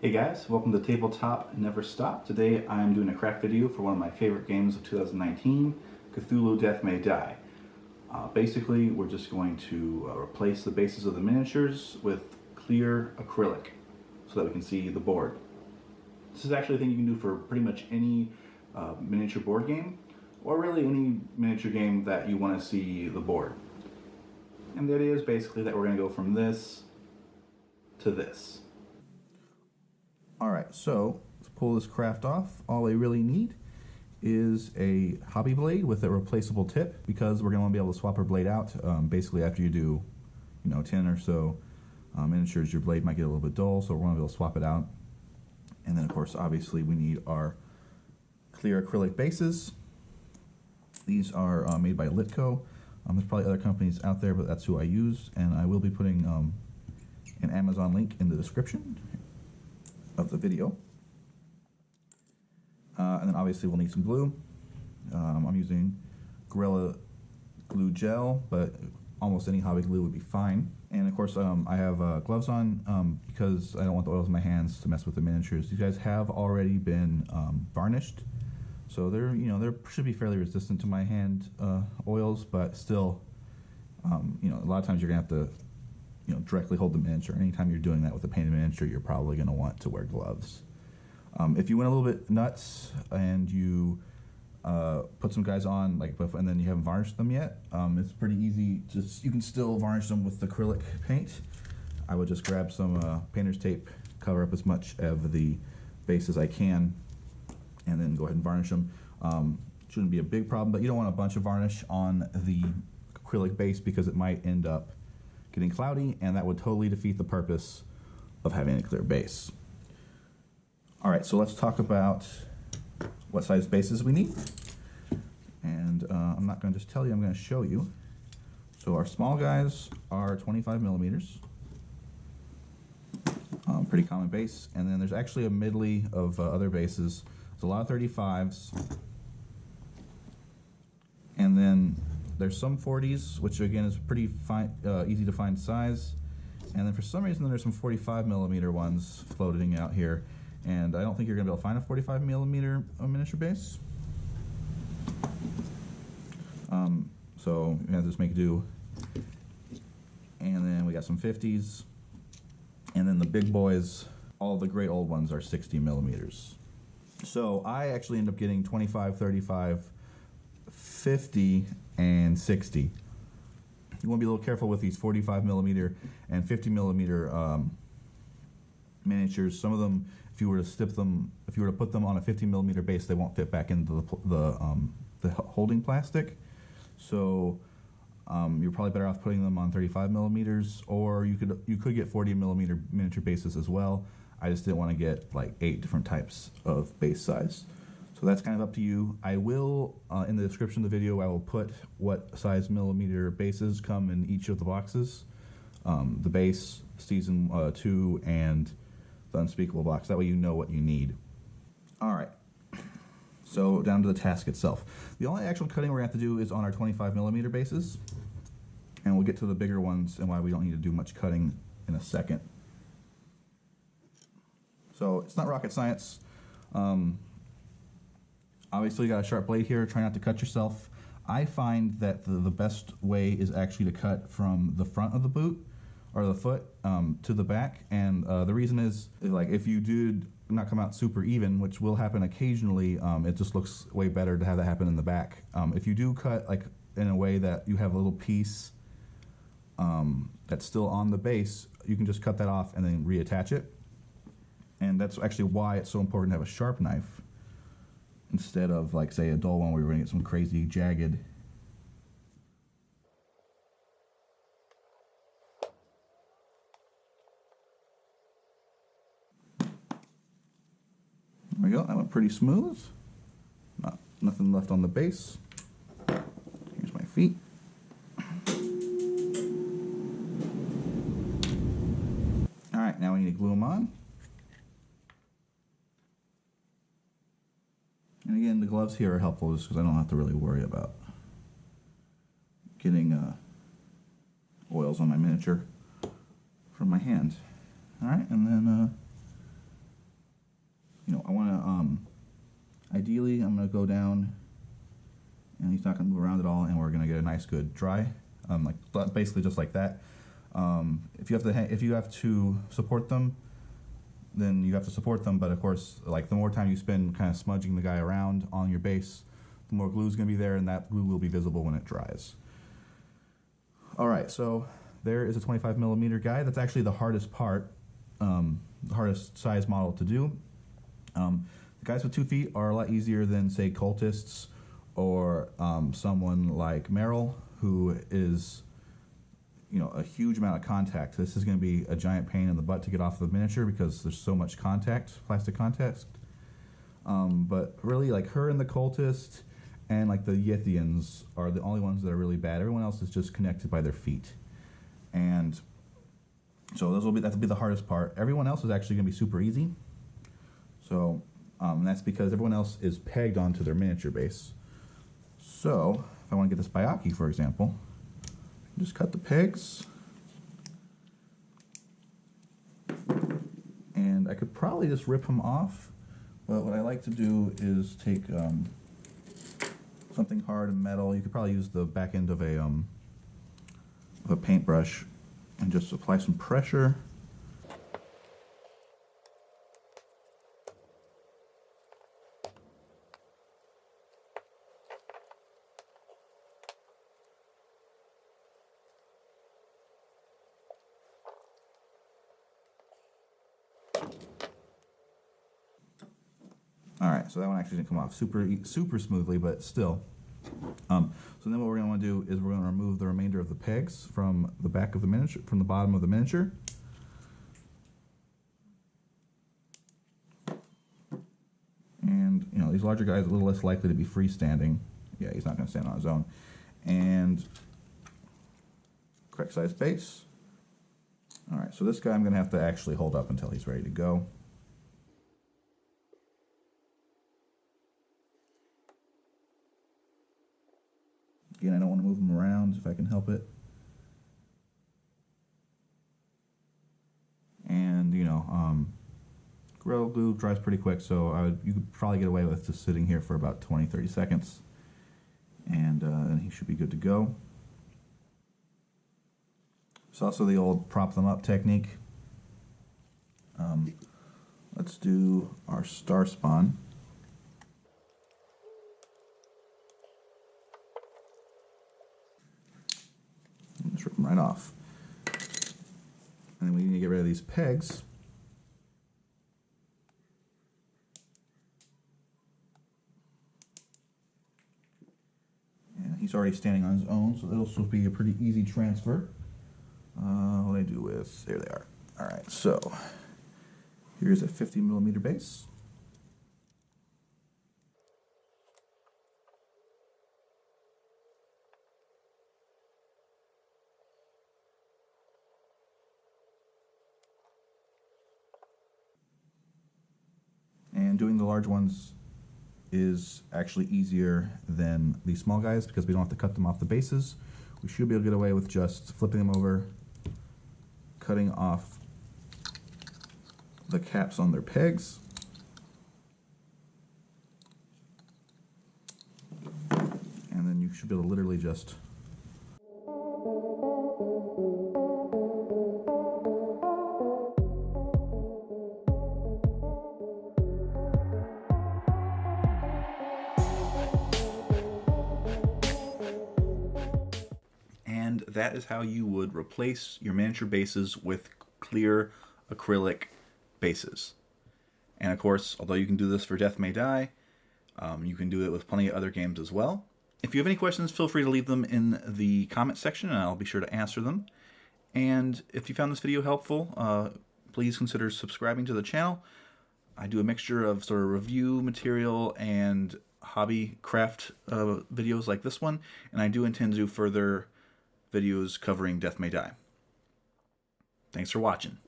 Hey guys, welcome to Tabletop Never Stop. Today I'm doing a craft video for one of my favorite games of 2019, Cthulhu Death May Die. Basically, we're just going to replace the bases of the miniatures with clear acrylic so that we can see the board. This is actually a thing you can do for pretty much any miniature board game, or really any miniature game that you want to see the board. And the idea is basically that we're going to go from this to this. Alright, so to pull this craft off, all I really need is a hobby blade with a replaceable tip, because we're going to want to be able to swap our blade out. Basically after you do 10 or so miniatures, your blade might get a little bit dull, so we're going to be able to swap it out. And then of course obviously we need our clear acrylic bases. These are made by Litco. There's probably other companies out there, but that's who I use, and I will be putting an Amazon link in the description of the video. And then obviously we'll need some glue. I'm using Gorilla Glue Gel, but almost any hobby glue would be fine. And of course I have gloves on because I don't want the oils in my hands to mess with the miniatures. These guys have already been varnished, so they're they should be fairly resistant to my hand oils, but still a lot of times you're gonna have to directly hold the miniature. Anytime you're doing that with a painted miniature, you're probably going to want to wear gloves. If you went a little bit nuts and you put some guys on, and then you haven't varnished them yet, it's pretty easy. You can still varnish them with acrylic paint. I would just grab some painter's tape, cover up as much of the base as I can, and then go ahead and varnish them. Shouldn't be a big problem, but you don't want a bunch of varnish on the acrylic base because it might end up getting cloudy, and that would totally defeat the purpose of having a clear base. Alright, so let's talk about what size bases we need. And I'm not going to just tell you, I'm going to show you. So our small guys are 25 millimeters. Pretty common base. And then there's actually a medley of other bases. There's a lot of 35s. And then there's some 40s, which again is pretty easy to find size. And then for some reason there's some 45 millimeter ones floating out here. And I don't think you're going to be able to find a 45 millimeter miniature base. So you have to just make do. And then we got some 50s. And then the big boys, all the great old ones, are 60 millimeters. So I actually end up getting 25, 35, 50, and 60. You want to be a little careful with these 45 millimeter and 50 millimeter miniatures. Some of them, if you were to put them on a 50 millimeter base, they won't fit back into the holding plastic. So you're probably better off putting them on 35 millimeters, or you could get 40 millimeter miniature bases as well. I just didn't want to get like 8 different types of base size. So that's kind of up to you. I will, in the description of the video, I will put what size millimeter bases come in each of the boxes. The base, Season 2, and the Unspeakable Box. That way you know what you need. Alright, so down to the task itself. The only actual cutting we're going to have to do is on our 25 millimeter bases. And we'll get to the bigger ones and why we don't need to do much cutting in a second. So it's not rocket science. Obviously, you got a sharp blade here. Try not to cut yourself. I find that the best way is actually to cut from the front of the boot or the foot to the back. And the reason is, like, if you do not come out super even, which will happen occasionally, it just looks way better to have that happen in the back. If you do cut like in a way that you have a little piece that's still on the base, you can just cut that off and then reattach it. And that's actually why it's so important to have a sharp knife, instead of, like, say, a dull one where you're going to get some crazy jagged. There we go, that went pretty smooth. Nothing left on the base. Here's my feet. Alright, now we need to glue them on. And again, the gloves here are helpful just because I don't have to really worry about getting oils on my miniature from my hand. Alright, and then ideally, I'm going to go down, and he's not going to move around at all, and we're going to get a nice good dry, like basically just like that. If you have to support them, then you have to support them. But of course, like the more time you spend kind of smudging the guy around on your base, the more glue is going to be there, and that glue will be visible when it dries. All right, so there is a 25 millimeter guy. That's actually the hardest part, the hardest size model to do. The guys with 2 feet are a lot easier than, say, cultists or someone like Merrill, who is, you know, a huge amount of contact. This is going to be a giant pain in the butt to get off the miniature because there's so much contact, plastic contact. But really, like her and the cultist and like the Yithians are the only ones that are really bad. Everyone else is just connected by their feet. And so that'll be the hardest part. Everyone else is actually going to be super easy. So that's because everyone else is pegged onto their miniature base. So if I want to get this Bayaki, for example, just cut the pegs. And I could probably just rip them off, but what I like to do is take something hard and metal. You could probably use the back end of a paintbrush and just apply some pressure. All right, so that one actually didn't come off super smoothly, but still. So then what we're going to want to do is we're going to remove the remainder of the pegs from the back of the miniature, from the bottom of the miniature. And, you know, these larger guys are a little less likely to be freestanding. Yeah, he's not going to stand on his own. And correct size base. All right, so this guy I'm going to have to actually hold up until he's ready to go. Again, I don't want to move them around if I can help it. And, you know, Gorilla Glue dries pretty quick, so you could probably get away with just sitting here for about 20-30 seconds. And then he should be good to go. There's also the old prop them up technique. Let's do our star spawn. Just rip them right off. And then we need to get rid of these pegs. And he's already standing on his own, so that'll still be a pretty easy transfer. What do I do with, there they are. All right, so here's a 50 millimeter base. And doing the large ones is actually easier than the small guys because we don't have to cut them off the bases. We should be able to get away with just flipping them over, cutting off the caps on their pegs. And then you should be able to literally just And that is how you would replace your miniature bases with clear acrylic bases. And of course, although you can do this for Death May Die, you can do it with plenty of other games as well. If you have any questions, feel free to leave them in the comment section and I'll be sure to answer them. And if you found this video helpful, please consider subscribing to the channel. I do a mixture of sort of review material and hobby craft videos like this one, and I do intend to do further videos covering Death May Die. Thanks for watching.